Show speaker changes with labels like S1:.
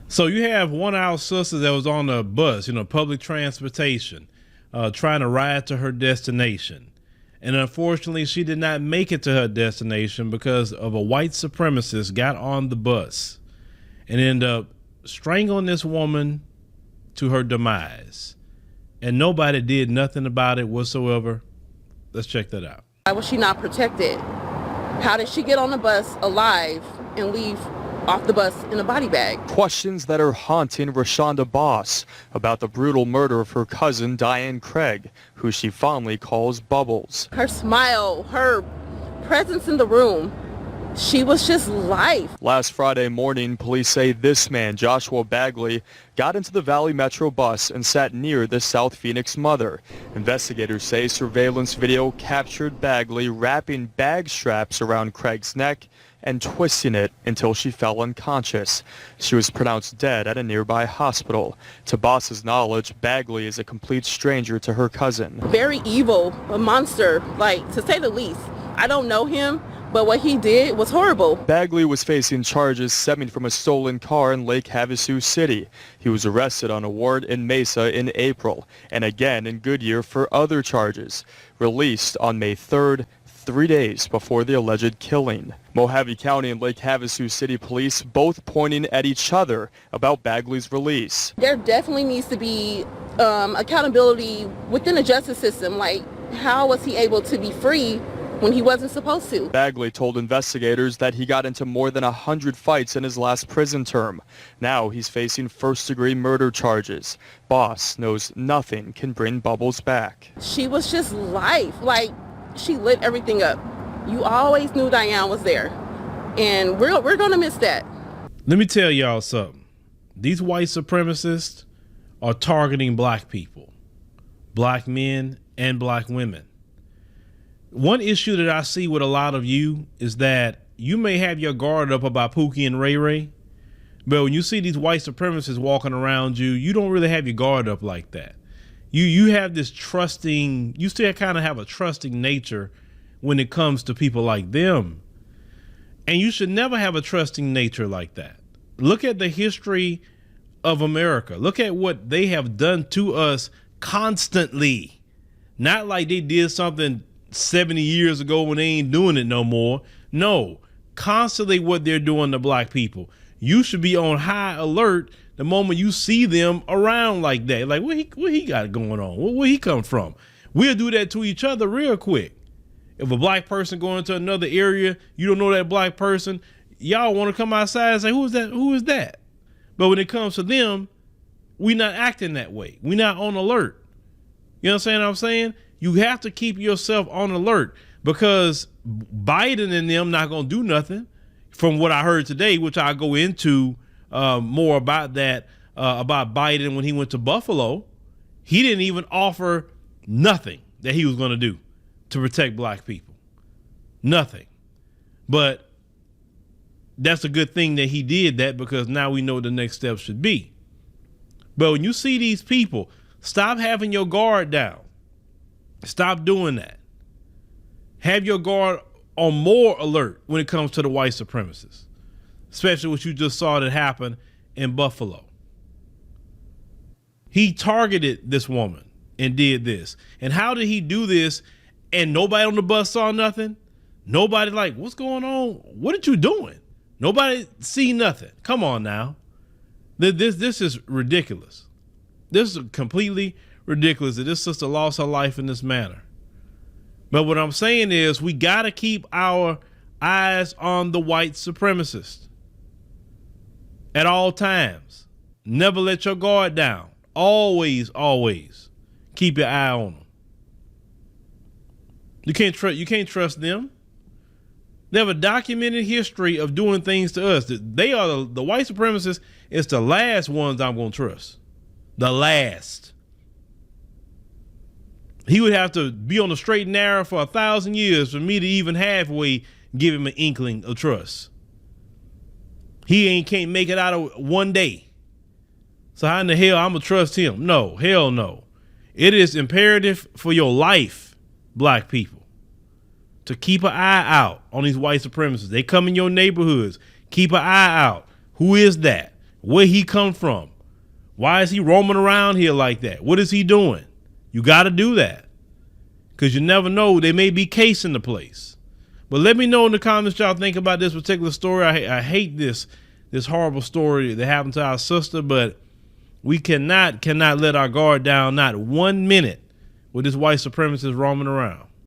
S1: So you have one of our sisters that was on the bus, public transportation, trying to ride to her destination. And unfortunately, she did not make it to her destination because of a white supremacist got on the bus and ended up strangling this woman to her demise. And nobody did nothing about it whatsoever. Let's check that out.
S2: Why was she not protected? How did she get on the bus alive and leave off the bus in a body bag?
S3: Questions that are haunting Rashonda Boss about the brutal murder of her cousin Diane Craig, who she fondly calls Bubbles.
S2: Her smile, her presence in the room, she was just life.
S3: Last Friday morning, police say this man, Joshua Bagley, got into the Valley Metro bus and sat near the South Phoenix mother. Investigators say surveillance video captured Bagley wrapping bag straps around Craig's neck and twisting it until she fell unconscious. She was pronounced dead at a nearby hospital. To Boss's knowledge, Bagley is a complete stranger to her cousin.
S2: Very evil, a monster, to say the least. I don't know him, but what he did was horrible.
S3: Bagley was facing charges stemming from a stolen car in Lake Havasu City. He was arrested on a warrant in Mesa in April and again in Goodyear for other charges. Released on May 3rd, 3 days before the alleged killing. Mohave County and Lake Havasu City police both pointing at each other about Bagley's release.
S2: There definitely needs to be accountability within the justice system. How was he able to be free when he wasn't supposed to?
S3: Bagley told investigators that he got into more than 100 fights in his last prison term. Now he's facing first-degree murder charges. Boss knows nothing can bring Bubbles back.
S2: She was just life. She lit everything up. You always knew Diane was there. And we're going to miss that.
S1: Let me tell y'all something. These white supremacists are targeting black people, black men and black women. One issue that I see with a lot of you is that you may have your guard up about Pookie and Ray Ray, but when you see these white supremacists walking around you, you don't really have your guard up like that. You have this trusting, you still kind of have a trusting nature when it comes to people like them. And you should never have a trusting nature like that. Look at the history of America. Look at what they have done to us constantly. Not like they did something 70 years ago when they ain't doing it no more. No, constantly what they're doing to black people. You should be on high alert the moment you see them around like that. Like, what he got going on? Where he come from? We'll do that to each other real quick. If a black person going to another area, you don't know that black person, y'all want to come outside and say, who is that? Who is that? But when it comes to them, we not acting that way. We not on alert. You understand what I'm saying? You have to keep yourself on alert because Biden and them not going to do nothing from what I heard today, which I'll go into more about that, about Biden when he went to Buffalo. He didn't even offer nothing that he was going to do to protect black people. Nothing. But that's a good thing that he did that because now we know what the next step should be. But when you see these people, stop having your guard down. Stop doing that. Have your guard on more alert when it comes to the white supremacists, especially what you just saw that happen in Buffalo. He targeted this woman and did this. And how did he do this? And nobody on the bus saw nothing. Nobody what's going on? What are you doing? Nobody see nothing. Come on now. This is ridiculous. This is completely ridiculous that this sister lost her life in this manner. But what I'm saying is we got to keep our eyes on the white supremacists at all times. Never let your guard down. Always keep your eye on them. You can't trust them. They have a documented history of doing things to us. They are the white supremacists. It's the last ones I'm going to trust. The last. He would have to be on the straight and narrow for 1,000 years for me to even halfway give him an inkling of trust. He can't make it out of one day. So how in the hell I'm going to trust him? No, hell no. It is imperative for your life, black people, to keep an eye out on these white supremacists. They come in your neighborhoods. Keep an eye out. Who is that? where he come from. Why is he roaming around here like that? What is he doing? You got to do that, because you never know. They may be casing the place. But let me know in the comments what y'all think about this particular story. I hate this horrible story that happened to our sister, but we cannot let our guard down not 1 minute with this white supremacist roaming around.